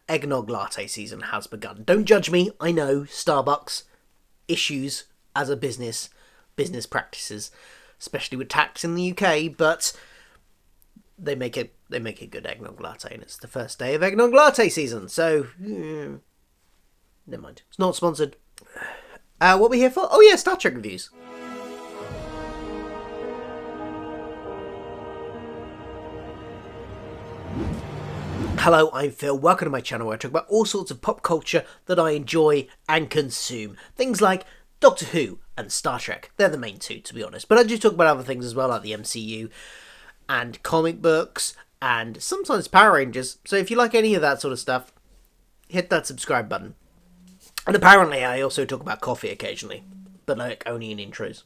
eggnog latte season has begun. Don't judge me, I know, Starbucks, issues as a business practices, especially with tax in the UK, but they make a good eggnog latte, and it's the first day of eggnog latte season, so never mind. It's not sponsored. What are we here for? Oh yeah, Star Trek reviews. Hello, I'm Phil. Welcome to my channel where I talk about all sorts of pop culture that I enjoy and consume. Things like Doctor Who and Star Trek. They're the main two, to be honest. But I do talk about other things as well, like the MCU and comic books and sometimes Power Rangers. So if you like any of that sort of stuff, hit that subscribe button. And apparently I also talk about coffee occasionally, but like only in intros.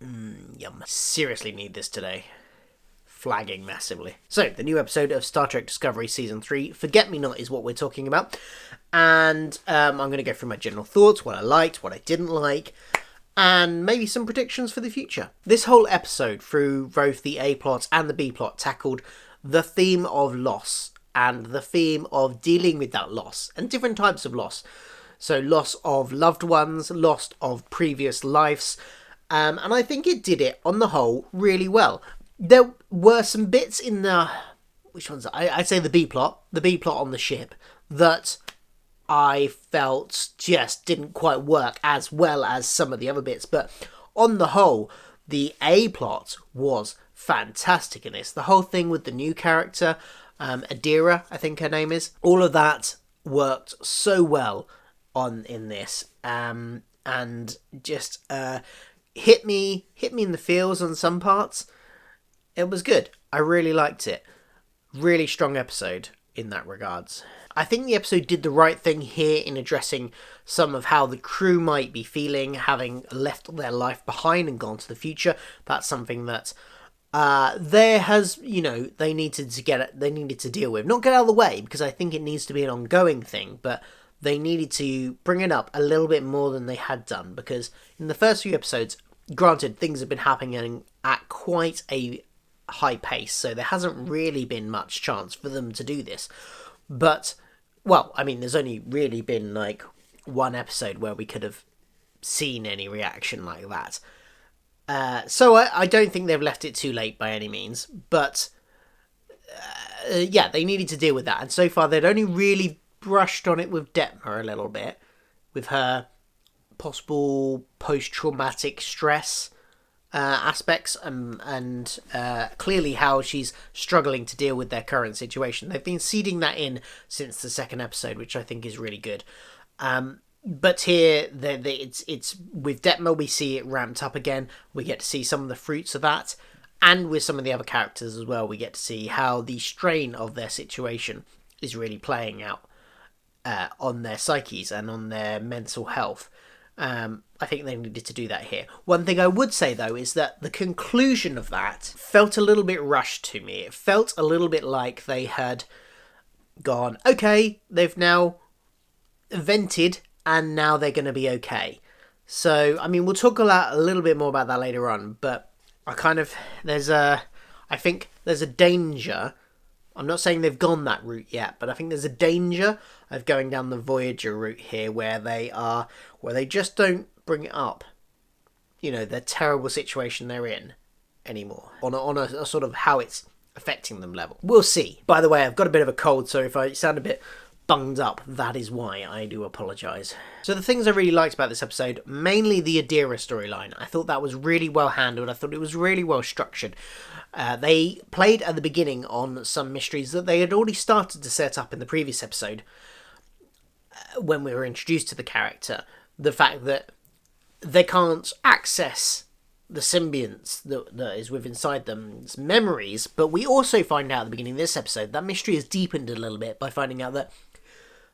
Yum. Seriously need this today. Flagging massively. So, the new episode of Star Trek Discovery Season 3, Forget Me Not, is what we're talking about. And I'm going to go through my general thoughts, what I liked, what I didn't like, and maybe some predictions for the future. This whole episode, through both the A-plot and the B-plot, tackled the theme of loss, and the theme of dealing with that loss, and different types of loss. So, loss of loved ones, loss of previous lives, and I think it did it, on the whole, really well. There were some bits in the... Which ones? I'd say the B-plot. The B-plot on the ship. That I felt just didn't quite work as well as some of the other bits. But on the whole, the A-plot was fantastic in this. The whole thing with the new character, Adela, I think her name is. All of that worked so well in this. And just hit me in the feels on some parts. It was good. I really liked it. Really strong episode in that regards. I think the episode did the right thing here in addressing some of how the crew might be feeling, having left their life behind and gone to the future. That's something that they needed to deal with. Not get out of the way, because I think it needs to be an ongoing thing, but they needed to bring it up a little bit more than they had done, because in the first few episodes, granted, things have been happening at quite a high pace, so there hasn't really been much chance for them to do this. But, well, I mean, there's only really been like one episode where we could have seen any reaction like that. So I don't think they've left it too late by any means, but yeah, they needed to deal with that. And so far, they'd only really brushed on it with Detmer a little bit, with her possible post-traumatic stress aspects and clearly how she's struggling to deal with their current situation. They've been seeding that in since the second episode, which I think is really good. But here, it's with Detmer, we see it ramped up again. We get to see some of the fruits of that, and with some of the other characters as well, we get to see how the strain of their situation is really playing out on their psyches and on their mental health. I think they needed to do that here. One thing I would say, though, is that the conclusion of that felt a little bit rushed to me. It felt a little bit like they had gone, okay, they've now vented, and now they're going to be okay. So, I mean, we'll talk a little bit more about that later on, but I think there's a danger. I'm not saying they've gone that route yet, but I think there's a danger of going down the Voyager route here where they just don't bring it up, the terrible situation they're in anymore on a sort of how it's affecting them level. We'll see. By the way, I've got a bit of a cold, so if I sound a bit bunged up, that is why. I do apologise. So the things I really liked about this episode, mainly the Adela storyline. I thought that was really well handled. I thought it was really well structured. They played at the beginning on some mysteries that they had already started to set up in the previous episode when we were introduced to the character. The fact that they can't access the symbionts that is within inside them's memories, but we also find out at the beginning of this episode that mystery is deepened a little bit by finding out that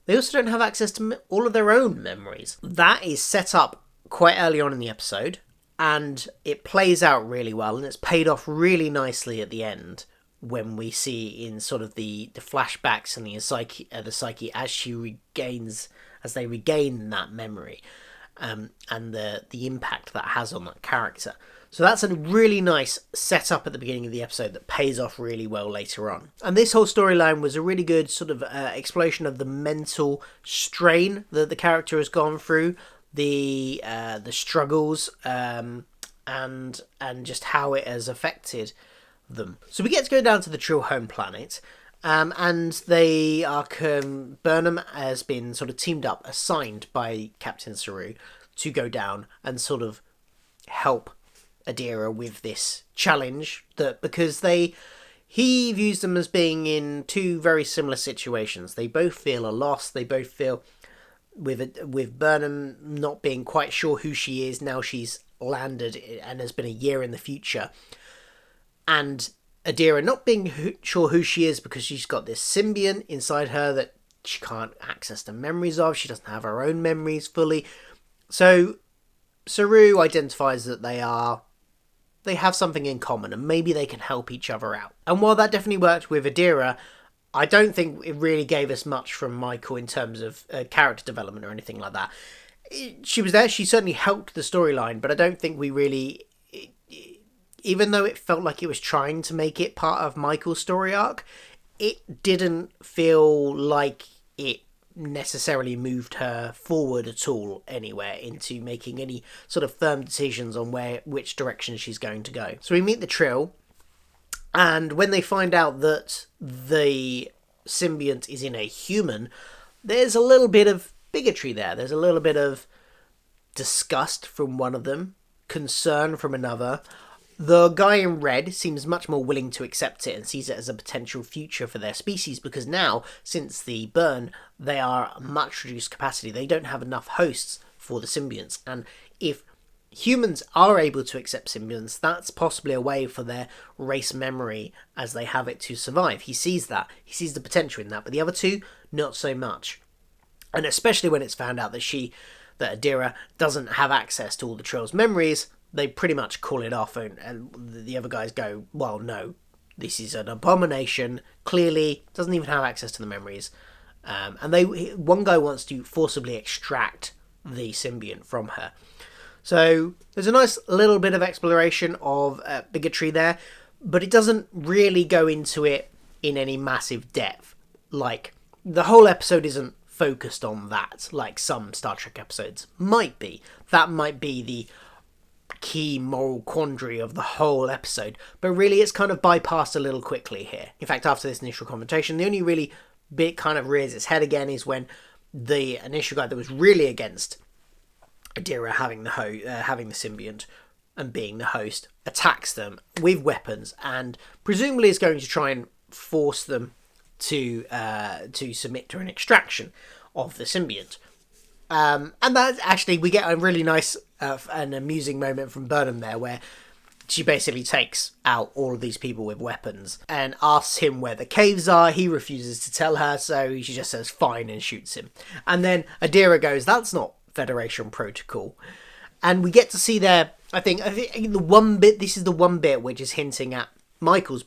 they also don't have access to all of their own memories. That is set up quite early on in the episode, and it plays out really well, and it's paid off really nicely at the end when we see in sort of the flashbacks and the psyche as they regain that memory, and the impact that has on that character. So that's a really nice setup at the beginning of the episode that pays off really well later on. And this whole storyline was a really good sort of exploration of the mental strain that the character has gone through, the struggles, and just how it has affected them. So we get to go down to the Trill home planet, and they are Burnham has been sort of teamed up, assigned by Captain Saru to go down and sort of help Adela with this challenge, that because he views them as being in two very similar situations. They both feel a loss. They both feel with Burnham not being quite sure who she is now she's landed and has been a year in the future, and Adela not being sure who she is because she's got this symbiont inside her that she can't access the memories of. She doesn't have her own memories fully. So Saru identifies that they have something in common and maybe they can help each other out. And while that definitely worked with Adela, I don't think it really gave us much from Michael in terms of character development or anything like that. She was there, she certainly helped the storyline, but I don't think we really, even though it felt like it was trying to make it part of Michael's story arc, it didn't feel like it necessarily moved her forward at all anywhere into making any sort of firm decisions on which direction she's going to go. So we meet the Trill, and when they find out that the symbiont is in a human, there's a little bit of bigotry there. There's a little bit of disgust from one of them, concern from another. The guy in red seems much more willing to accept it and sees it as a potential future for their species, because now, since the burn, they are much reduced capacity. They don't have enough hosts for the symbionts, and if humans are able to accept symbionts, that's possibly a way for their race memory as they have it to survive. He sees that. He sees the potential in that, but the other two, not so much. And especially when it's found out that Adela doesn't have access to all the Trill's memories, they pretty much call it off, and the other guys go, well, no, this is an abomination, clearly doesn't even have access to the memories. And one guy wants to forcibly extract the symbiont from her. So there's a nice little bit of exploration of bigotry there, but it doesn't really go into it in any massive depth. Like, the whole episode isn't focused on that, like some Star Trek episodes might be. That might be the key moral quandary of the whole episode, but really it's kind of bypassed a little quickly here. In fact, after this initial confrontation, the only really bit kind of rears its head again is when the initial guy that was really against Adela having the symbiont and being the host attacks them with weapons and presumably is going to try and force them to submit to an extraction of the symbiont. And that actually, we get a really nice and amusing moment from Burnham there, where she basically takes out all of these people with weapons and asks him where the caves are. He refuses to tell her, so she just says fine and shoots him. And then Adela goes, that's not Federation protocol. And we get to see there, I think the one bit, this is the one bit which is hinting at Michael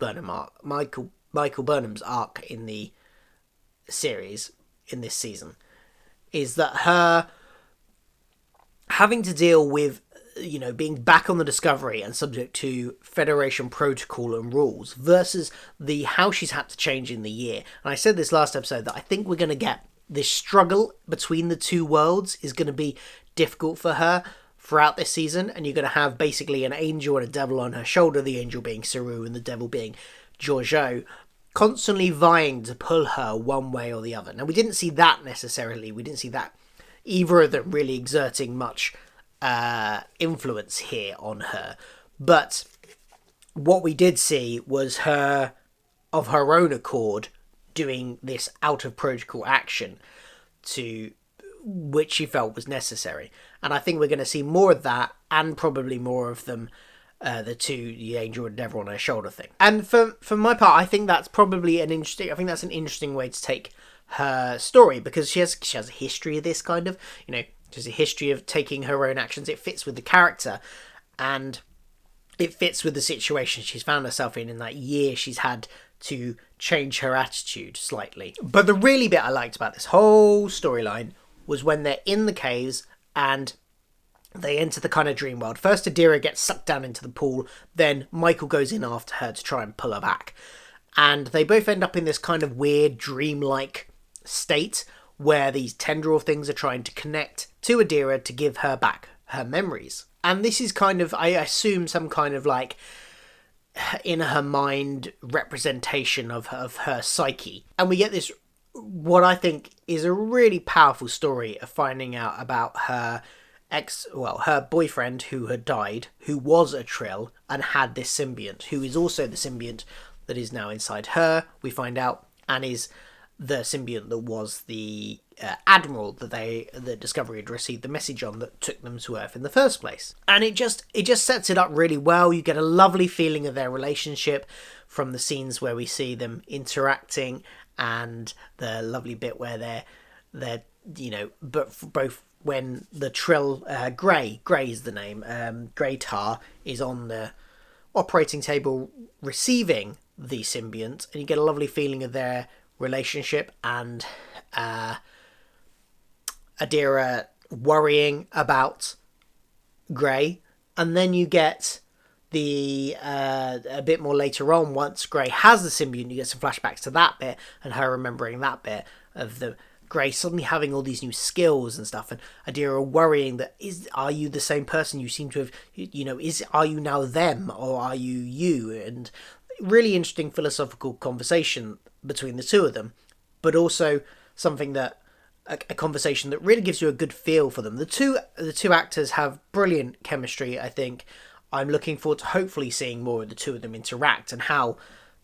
Burnham's arc in the series, in this season, is that her having to deal with, being back on the Discovery and subject to Federation protocol and rules versus how she's had to change in the year. And I said this last episode that I think we're going to get this struggle between the two worlds is going to be difficult for her throughout this season, and you're going to have basically an angel and a devil on her shoulder, the angel being Saru and the devil being Giorgio, constantly vying to pull her one way or the other. Now, we didn't see that necessarily. We didn't see that either of them really exerting much influence here on her. But what we did see was her, of her own accord, doing this out of protocol action to which she felt was necessary. And I think we're going to see more of that, and probably more of them, the angel and devil on her shoulder thing. And for my part, I think that's probably an interesting way to take her story, because she has a history of this kind of, she has a history of taking her own actions. It fits with the character, and it fits with the situation she's found herself in that year she's had to change her attitude slightly. But the really bit I liked about this whole storyline was when they're in the caves and They enter the kind of dream world. First, Adira gets sucked down into the pool, then Michael goes in after her to try and pull her back. And they both end up in this kind of weird, dreamlike state where these tendril things are trying to connect to Adira to give her back her memories. And this is kind of, I assume, some kind of like in her mind representation of her psyche. And we get this, what I think is a really powerful story of finding out about her her boyfriend who had died, who was a Trill and had this symbiont, who is also the symbiont that is now inside her, we find out, and is the symbiont that was the admiral that Discovery had received the message on that took them to Earth in the first place. And it just sets it up really well. You get a lovely feeling of their relationship from the scenes where we see them interacting, and the lovely bit where they're but both when the Trill Grey is the name, Grey Tar is on the operating table receiving the symbiont, and you get a lovely feeling of their relationship, and Adira worrying about Grey. And then you get the a bit more later on, once Grey has the symbiont, you get some flashbacks to that bit and her remembering that bit of the Grey suddenly having all these new skills and stuff, and Adira worrying that are you the same person? You seem to have, are you now them or are you you? And really interesting philosophical conversation between the two of them, but also something that a conversation that really gives you a good feel for them. The two actors have brilliant chemistry, I think. I'm looking forward to hopefully seeing more of the two of them interact, and how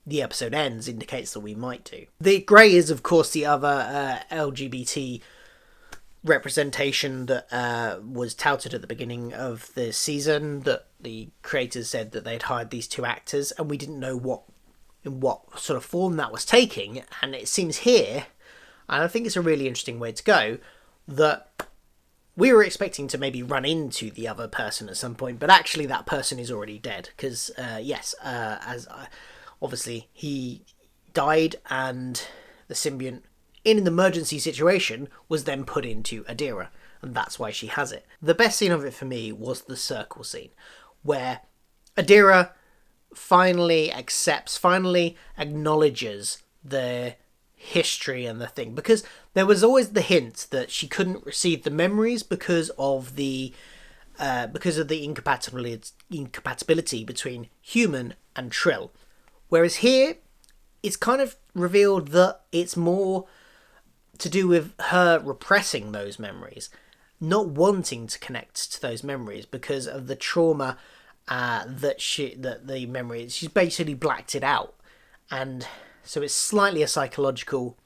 the episode ends indicates that we might do. The Grey is, of course, the other LGBT representation that was touted at the beginning of the season, that the creators said that they'd hired these two actors, and we didn't know in what sort of form that was taking. And it seems here, and I think it's a really interesting way to go, that we were expecting to maybe run into the other person at some point, but actually that person is already dead, because obviously he died, and the symbiont, in an emergency situation, was then put into Adira, and that's why she has it. The best scene of it for me was the circle scene, where Adira finally acknowledges the history and the thing, because there was always the hint that she couldn't receive the memories because of the incompatibility between human and Trill. Whereas here, it's kind of revealed that it's more to do with her repressing those memories, not wanting to connect to those memories because of the trauma she's basically blacked it out. And so it's slightly a psychological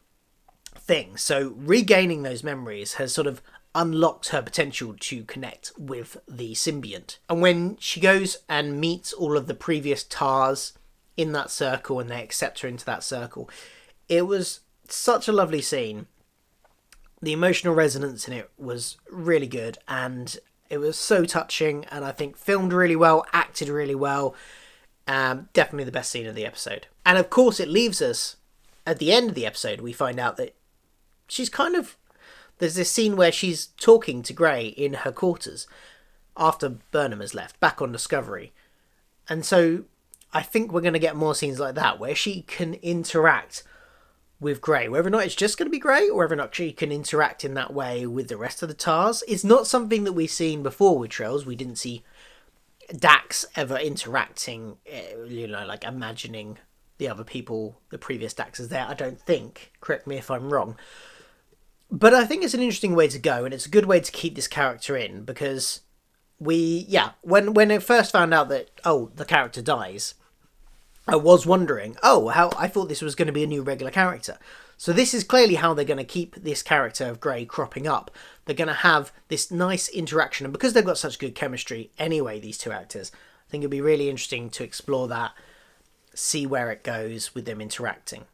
thing. So regaining those memories has sort of unlocked her potential to connect with the symbiont. And when she goes and meets all of the previous TARs in that circle, and they accept her into that circle, it was such a lovely scene. The emotional resonance in it was really good, and it was so touching, and I think filmed really well, acted really well. Definitely the best scene of the episode. And of course it leaves us, at the end of the episode, we find out that she's there's this scene where she's talking to Grey in her quarters after Burnham has left, back on Discovery. And so I think we're going to get more scenes like that, where she can interact with Grey, whether or not it's just going to be Grey, or whether or not she can interact in that way with the rest of the TARS. It's not something that we've seen before with Trills. We didn't see Dax ever interacting, like imagining the other people, the previous Dax is there, I don't think. Correct me if I'm wrong. But I think it's an interesting way to go, and it's a good way to keep this character in, because when I first found out that, the character dies, I was wondering, how I thought this was going to be a new regular character. So this is clearly how they're going to keep this character of Grey cropping up. They're going to have this nice interaction, and because they've got such good chemistry anyway, these two actors, I think it'd be really interesting to explore that, see where it goes with them interacting,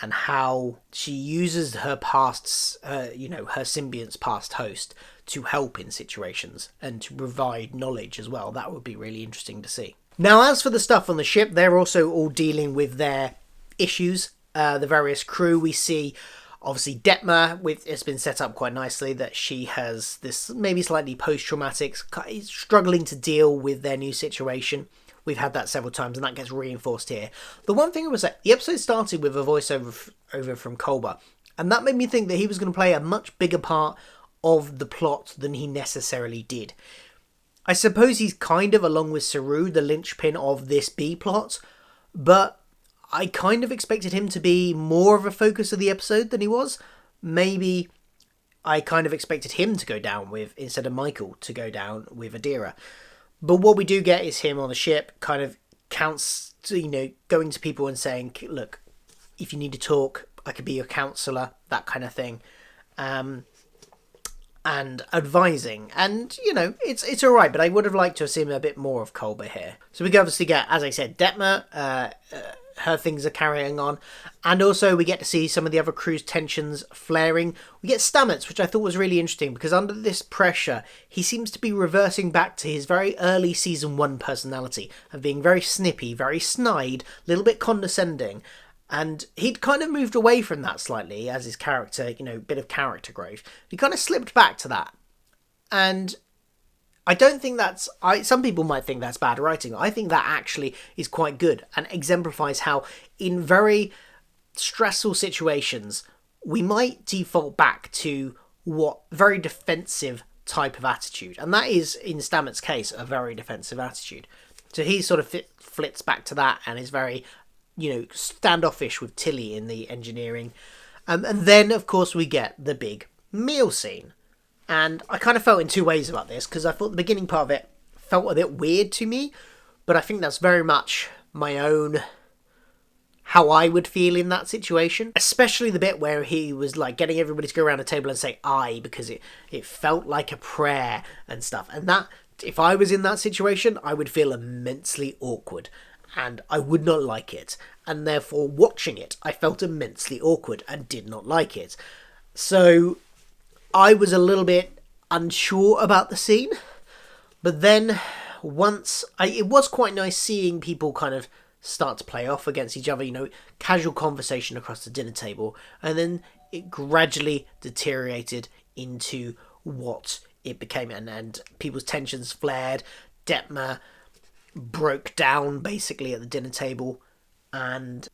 and how she uses her past, her symbiont's past host to help in situations and to provide knowledge as well. That would be really interesting to see. Now, as for the stuff on the ship, they're also all dealing with their issues. The various crew we see Obviously, Detmer, it's been set up quite nicely that she has this maybe slightly post-traumatic, struggling to deal with their new situation. We've had that several times, and that gets reinforced here. The one thing was that the episode started with a voiceover over from Culber, and that made me think that he was going to play a much bigger part of the plot than he necessarily did. I suppose he's kind of, along with Saru, the linchpin of this B-plot, but I kind of expected him to be more of a focus of the episode than he was. Maybe I kind of expected him to go down with, instead of Michael, to go down with Adela. But what we do get is him on the ship, kind of going to people and saying, look, if you need to talk, I could be your counsellor, that kind of thing. And advising. And, it's alright, but I would have liked to have seen a bit more of Culber here. So we obviously get, as I said, Detmer, her things are carrying on. And also we get to see some of the other crew's tensions flaring. We get Stamets, which I thought was really interesting, because under this pressure, he seems to be reversing back to his very early season 1 personality of being very snippy, very snide, a little bit condescending. And he'd kind of moved away from that slightly as his character, bit of character growth. He kind of slipped back to that. And I don't think some people might think that's bad writing. I think that actually is quite good and exemplifies how in very stressful situations we might default back to what very defensive type of attitude. And that is, in Stamets' case, a very defensive attitude. So he sort of flits back to that and is very standoffish with Tilly in the engineering. And then, of course, we get the big meal scene. And I kind of felt in two ways about this, because I thought the beginning part of it felt a bit weird to me, but I think that's very much my own, how I would feel in that situation. Especially the bit where he was like getting everybody to go around a table and say I, because it felt like a prayer and stuff. And that, if I was in that situation, I would feel immensely awkward. And I would not like it. And therefore, watching it, I felt immensely awkward and did not like it. So I was a little bit unsure about the scene. But then, it was quite nice seeing people kind of start to play off against each other, casual conversation across the dinner table. And then it gradually deteriorated into what it became. And people's tensions flared. Detmer broke down basically at the dinner table, and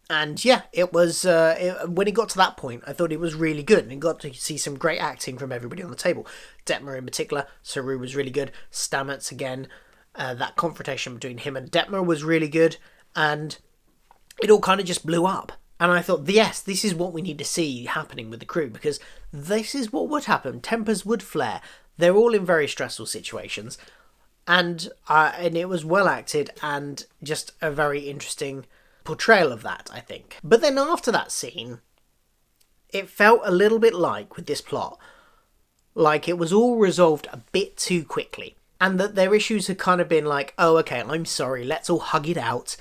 yeah, it was when it got to that point, I thought it was really good, and got to see some great acting from everybody on the table. Detmer in particular, Saru was really good. Stamets again, that confrontation between him and Detmer was really good, and it all kind of just blew up. And I thought, yes, this is what we need to see happening with the crew, because this is what would happen. Tempers would flare. They're all in very stressful situations. And it was well acted and just a very interesting portrayal of that, I think. But then after that scene, it felt a little bit like, with this plot, like it was all resolved a bit too quickly. And that their issues had kind of been like, oh, okay, I'm sorry, let's all hug it out,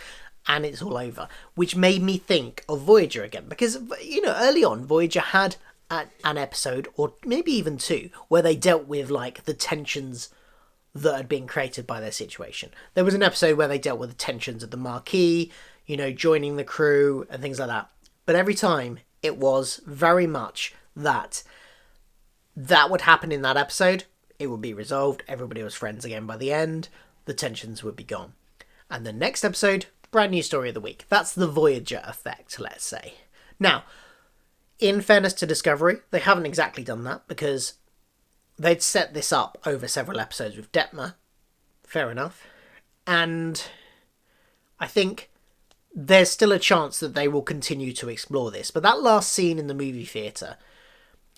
and it's all over. Which made me think of Voyager again. Because, early on, Voyager had an episode, or maybe even two, where they dealt with, like, the tensions that had been created by their situation. There was an episode where they dealt with the tensions of the Marquis, joining the crew and things like that. But every time it was very much that would happen in that episode, it would be resolved, everybody was friends again by the end, the tensions would be gone. And the next episode, brand new story of the week. That's the Voyager effect, let's say. Now, in fairness to Discovery, they haven't exactly done that, because they'd set this up over several episodes with Detmer. Fair enough. And I think there's still a chance that they will continue to explore this. But that last scene in the movie theatre,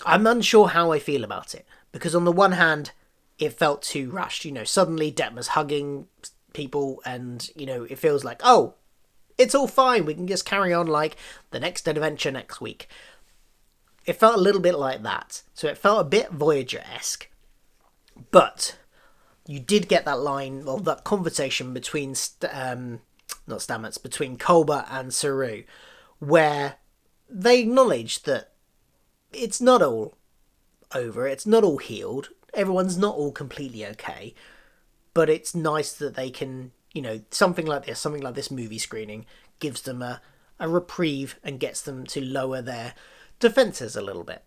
I'm unsure how I feel about it. Because on the one hand, it felt too rushed. Suddenly Detmer's hugging people and, it feels like, oh, it's all fine. We can just carry on like the next adventure next week. It felt a little bit like that. So it felt a bit Voyager-esque. But you did get that line, or that conversation between, between Culber and Saru, where they acknowledge that it's not all over, it's not all healed, everyone's not all completely okay, but it's nice that they can, something like this movie screening gives them a reprieve and gets them to lower their defences a little bit.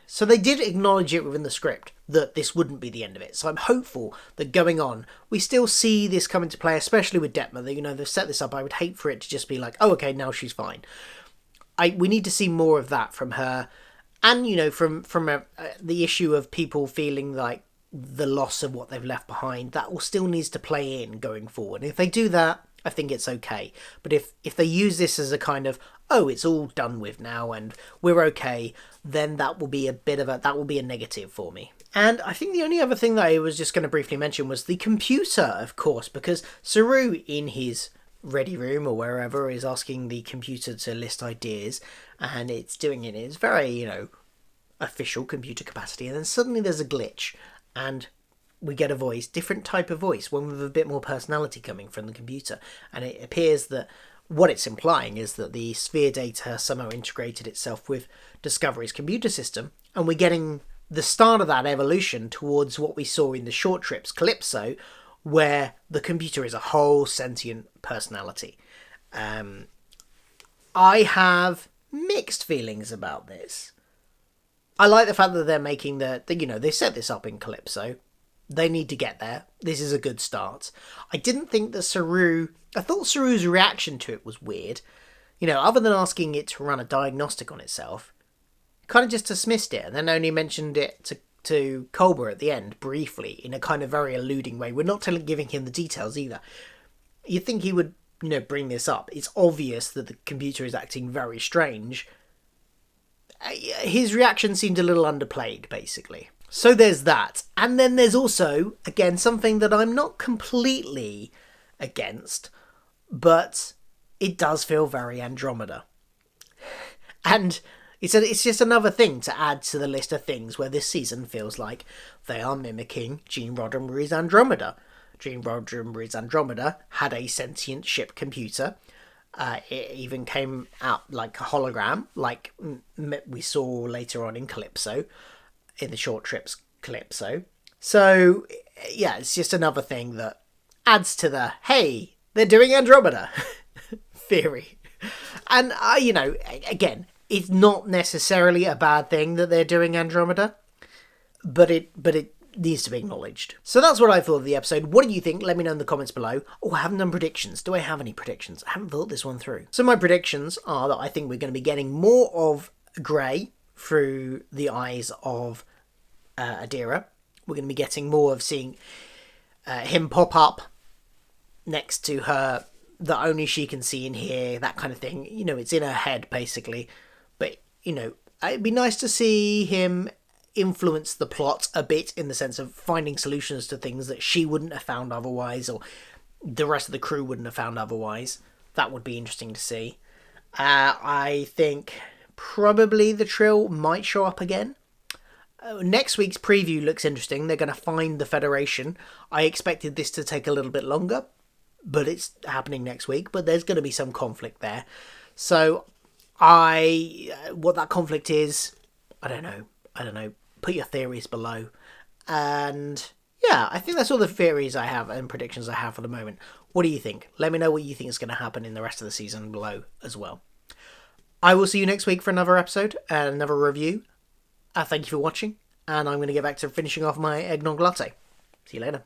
So they did acknowledge it within the script that this wouldn't be the end of it. So I'm hopeful that going on, we still see this come into play, especially with Detmer. That, they've set this up. I would hate for it to just be like, oh, okay, now she's fine. We need to see more of that from her. And, from the issue of people feeling like the loss of what they've left behind, that all still needs to play in going forward. And if they do that, I think it's okay. But if they use this as a kind of, oh, it's all done with now and we're okay, then that will be a negative for me. And I think the only other thing that I was just going to briefly mention was the computer, of course, because Saru in his ready room or wherever is asking the computer to list ideas, and it's doing it in its very, official computer capacity, and then suddenly there's a glitch and we get a voice, different type of voice, one with a bit more personality coming from the computer. And it appears that what it's implying is that the sphere data somehow integrated itself with Discovery's computer system, and we're getting the start of that evolution towards what we saw in the short trips Calypso, where the computer is a whole sentient personality. I have mixed feelings about this. I like the fact that they're making they set this up in Calypso. They need to get there. This is a good start. I didn't think that I thought Saru's reaction to it was weird. Other than asking it to run a diagnostic on itself, kind of just dismissed it and then only mentioned it to Culber at the end, briefly, in a kind of very alluding way. We're not giving him the details either. You'd think he would, bring this up. It's obvious that the computer is acting very strange. His reaction seemed a little underplayed, basically. So there's that. And then there's also, again, something that I'm not completely against, but it does feel very Andromeda. And it's just another thing to add to the list of things where this season feels like they are mimicking Gene Roddenberry's Andromeda. Gene Roddenberry's Andromeda had a sentient ship computer. It even came out like a hologram, like we saw later on in Calypso, in the short trips Calypso. So, yeah, it's just another thing that adds to the, hey, they're doing Andromeda theory. And, again, it's not necessarily a bad thing that they're doing Andromeda, but it needs to be acknowledged. So that's what I thought of the episode. What do you think? Let me know in the comments below. Oh, I haven't done predictions. Do I have any predictions? I haven't thought this one through. So my predictions are that I think we're going to be getting more of Grey through the eyes of Adela. We're going to be getting more of seeing him pop up next to her, that only she can see and hear, that kind of thing. It's in her head, basically. But, it'd be nice to see him influence the plot a bit, in the sense of finding solutions to things that she wouldn't have found otherwise, or the rest of the crew wouldn't have found otherwise. That would be interesting to see. I think probably the Trill might show up again. Next week's preview looks interesting. They're going to find the Federation. I expected this to take a little bit longer, but it's happening next week. But there's going to be some conflict there. So what that conflict is, I don't know. Put your theories below. And yeah, I think that's all the theories I have and predictions I have for the moment. What do you think? Let me know what you think is going to happen in the rest of the season below as well. I will see you next week for another episode and another review. Thank you for watching, and I'm going to get back to finishing off my eggnog latte. See you later.